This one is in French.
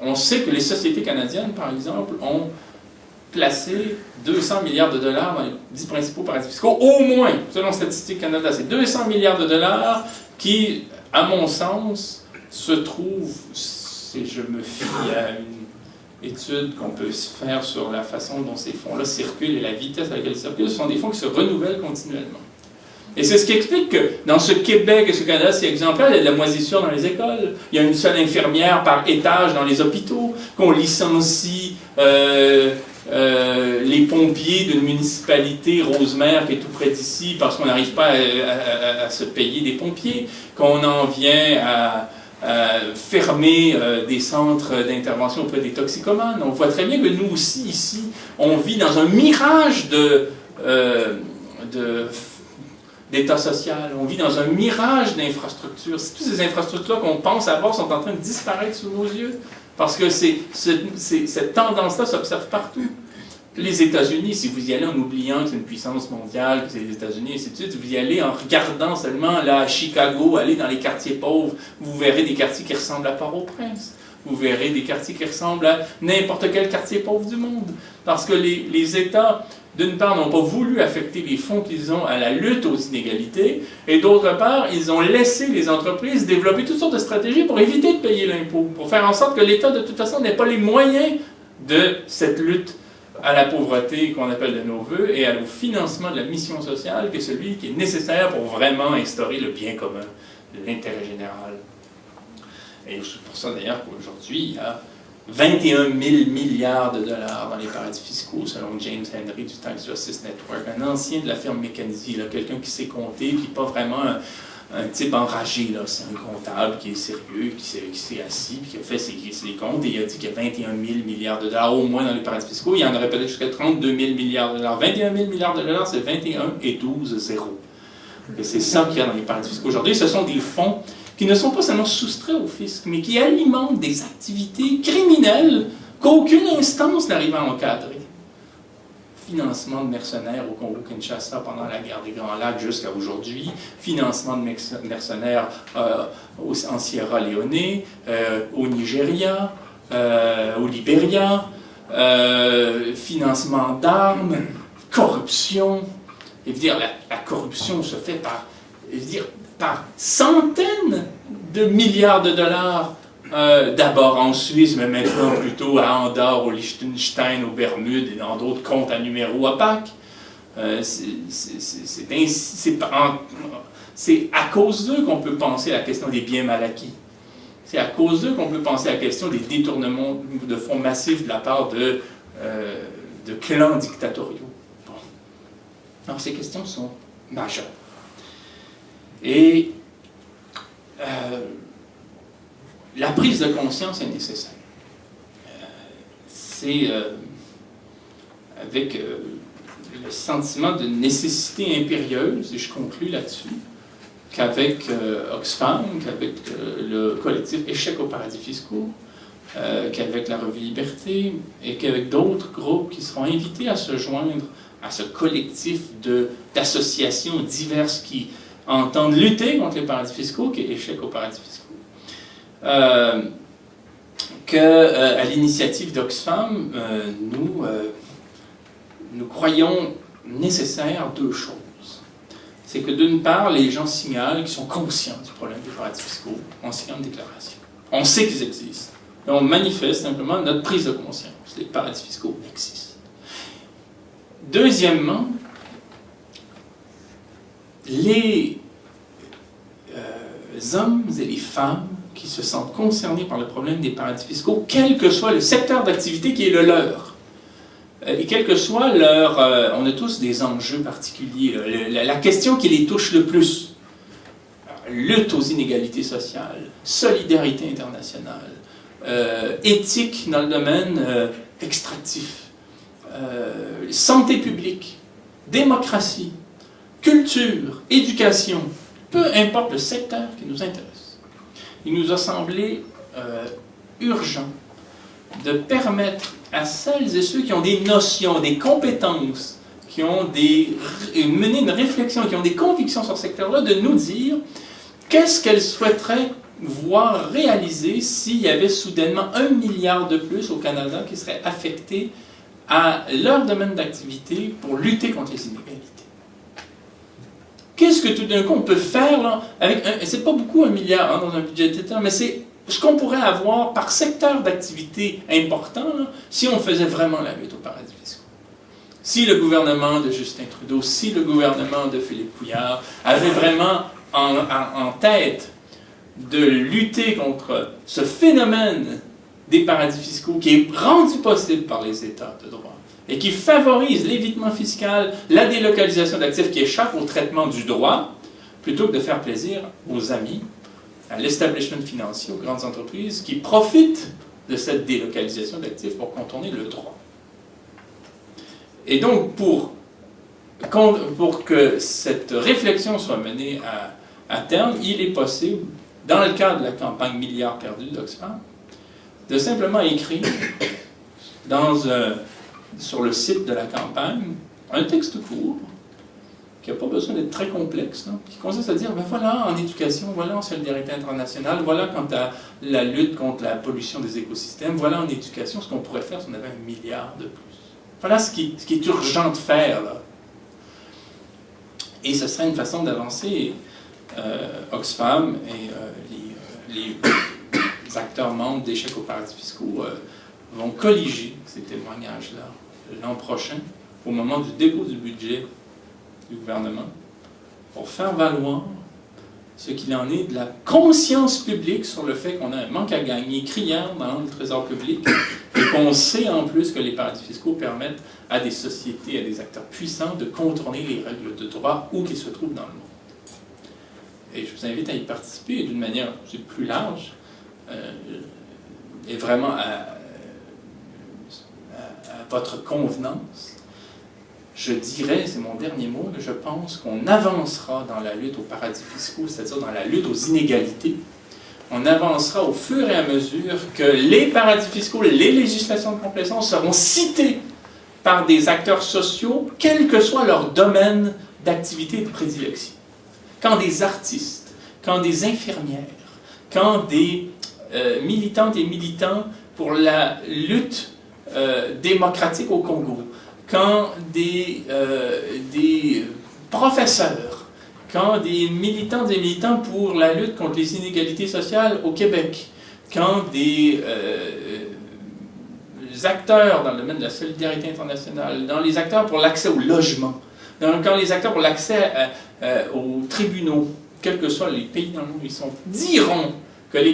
On sait que les sociétés canadiennes, par exemple, ont placé 200 milliards de dollars dans les 10 principaux paradis fiscaux, au moins, selon Statistique Canada. C'est 200 milliards de dollars qui, à mon sens, se trouvent, si je me fie à une étude qu'on peut faire sur la façon dont ces fonds-là circulent et la vitesse à laquelle ils circulent, ce sont des fonds qui se renouvellent continuellement. Et c'est ce qui explique que dans ce Québec et ce Canada, c'est exemplaire, il y a de la moisissure dans les écoles, il y a une seule infirmière par étage dans les hôpitaux, qu'on licencie les pompiers d'une municipalité, Rosemère, qui est tout près d'ici, parce qu'on n'arrive pas à se payer des pompiers, qu'on en vient à fermer des centres d'intervention auprès des toxicomanes. On voit très bien que nous aussi, ici, on vit dans un mirage d'état social. On vit dans un mirage d'infrastructures. Toutes ces infrastructures qu'on pense avoir sont en train de disparaître sous nos yeux. Parce que cette tendance-là s'observe partout. Les États-Unis, si vous y allez en oubliant que c'est une puissance mondiale, que c'est les États-Unis, et ainsi de suite, vous y allez en regardant seulement là, à Chicago, aller dans les quartiers pauvres, vous verrez des quartiers qui ressemblent à Port-au-Prince. Vous verrez des quartiers qui ressemblent à n'importe quel quartier pauvre du monde. Parce que les États, d'une part, n'ont pas voulu affecter les fonds qu'ils ont à la lutte aux inégalités, et d'autre part, ils ont laissé les entreprises développer toutes sortes de stratégies pour éviter de payer l'impôt, pour faire en sorte que l'État, de toute façon, n'ait pas les moyens de cette lutte à la pauvreté qu'on appelle de nos voeux et au financement de la mission sociale, que celui qui est nécessaire pour vraiment instaurer le bien commun, l'intérêt général. Et c'est pour ça d'ailleurs qu'aujourd'hui, il y a 21 000 milliards de dollars dans les paradis fiscaux, selon James Henry du Tax Justice Network, un ancien de la firme McKinsey, quelqu'un qui sait compter, puis pas vraiment un type enragé, c'est un comptable qui est sérieux, qui s'est assis, puis qui a fait ses comptes, et il a dit qu'il y a 21 000 milliards de dollars au moins dans les paradis fiscaux. Il y en aurait peut-être jusqu'à 32 000 milliards de dollars. 21 000 milliards de dollars, c'est 21 et 12 zéros. Et c'est ça qu'il y a dans les paradis fiscaux. Aujourd'hui, ce sont des fonds qui ne sont pas seulement soustraits au fisc, mais qui alimentent des activités criminelles qu'aucune instance n'arrive à encadrer. Financement de mercenaires au Congo-Kinshasa pendant la guerre des Grands Lacs jusqu'à aujourd'hui, financement de mercenaires en Sierra Leone, au Nigeria, au Libéria, financement d'armes, corruption. Et dire, la corruption se fait par centaines de milliards de dollars, d'abord en Suisse, mais maintenant plutôt à Andorre, au Liechtenstein, aux Bermudes et dans d'autres comptes à numéro opaque. C'est à cause d'eux qu'on peut penser à la question des biens mal acquis. C'est à cause d'eux qu'on peut penser à la question des détournements de fonds massifs de la part de clans dictatoriaux. Bon. Alors ces questions sont majeures. Et la prise de conscience est nécessaire. C'est avec le sentiment de nécessité impérieuse, et je conclus là-dessus, qu'avec Oxfam, qu'avec le collectif Échec aux paradis fiscaux, qu'avec la Revue Liberté, et qu'avec d'autres groupes qui seront invités à se joindre à ce collectif d'associations diverses qui entendent lutter contre les paradis fiscaux, qui est Échec aux paradis fiscaux. À l'initiative d'Oxfam, nous croyons nécessaire deux choses. C'est que d'une part, les gens signalent qu'ils sont conscients du problème des paradis fiscaux en signant une déclaration. On sait qu'ils existent. Et on manifeste simplement notre prise de conscience. Les paradis fiscaux existent. Deuxièmement, les hommes et les femmes qui se sentent concernés par le problème des paradis fiscaux, quel que soit le secteur d'activité qui est le leur, et quel que soit leur... on a tous des enjeux particuliers. La question qui les touche le plus, lutte aux inégalités sociales, solidarité internationale, éthique dans le domaine extractif, santé publique, démocratie, culture, éducation, peu importe le secteur qui nous intéresse. Il nous a semblé urgent de permettre à celles et ceux qui ont des notions, des compétences, qui ont mené une réflexion, qui ont des convictions sur ce secteur-là, de nous dire qu'est-ce qu'elles souhaiteraient voir réaliser s'il y avait soudainement 1 milliard de plus au Canada qui serait affecté à leur domaine d'activité pour lutter contre les inégalités. Qu'est-ce que tout d'un coup on peut faire là, avec c'est pas beaucoup 1 milliard dans un budget d'État, mais c'est ce qu'on pourrait avoir par secteur d'activité important là, si on faisait vraiment la lutte aux paradis fiscaux. Si le gouvernement de Justin Trudeau, si le gouvernement de Philippe Couillard avait vraiment en tête de lutter contre ce phénomène des paradis fiscaux qui est rendu possible par les États de droit et qui favorise l'évitement fiscal, la délocalisation d'actifs qui échappent au traitement du droit, plutôt que de faire plaisir aux amis, à l'establishment financier, aux grandes entreprises qui profitent de cette délocalisation d'actifs pour contourner le droit. Et donc, pour que cette réflexion soit menée à terme, il est possible, dans le cadre de la campagne Milliards perdus d'Oxfam, de simplement écrire sur le site de la campagne un texte court, qui n'a pas besoin d'être très complexe, hein, qui consiste à dire, ben voilà en éducation, voilà en solidarité internationale, voilà quant à la lutte contre la pollution des écosystèmes, voilà en éducation ce qu'on pourrait faire si on avait 1 milliard de plus. Voilà ce qui est urgent de faire, là. Et ce serait une façon d'avancer. Oxfam et les acteurs membres d'échecs aux paradis fiscaux vont colliger ces témoignages-là l'an prochain, au moment du dépôt du budget du gouvernement, pour faire valoir ce qu'il en est de la conscience publique sur le fait qu'on a un manque à gagner criant dans le trésor public et qu'on sait en plus que les paradis fiscaux permettent à des sociétés, à des acteurs puissants de contourner les règles de droit où qu'ils se trouvent dans le monde. Et je vous invite à y participer d'une manière plus large et vraiment à votre convenance. Je dirais, c'est mon dernier mot, que je pense qu'on avancera dans la lutte aux paradis fiscaux, c'est-à-dire dans la lutte aux inégalités. On avancera au fur et à mesure que les paradis fiscaux, les législations de complaisance seront citées par des acteurs sociaux, quel que soit leur domaine d'activité et de prédilection. Quand des artistes, quand des infirmières, quand des militantes et militants pour la lutte démocratique au Congo, quand des professeurs, quand des militantes et militants pour la lutte contre les inégalités sociales au Québec, quand des acteurs dans le domaine de la solidarité internationale, dans les acteurs pour l'accès au logement, quand les acteurs pour l'accès aux tribunaux, quels que soient les pays dans le monde où ils sont, diront que les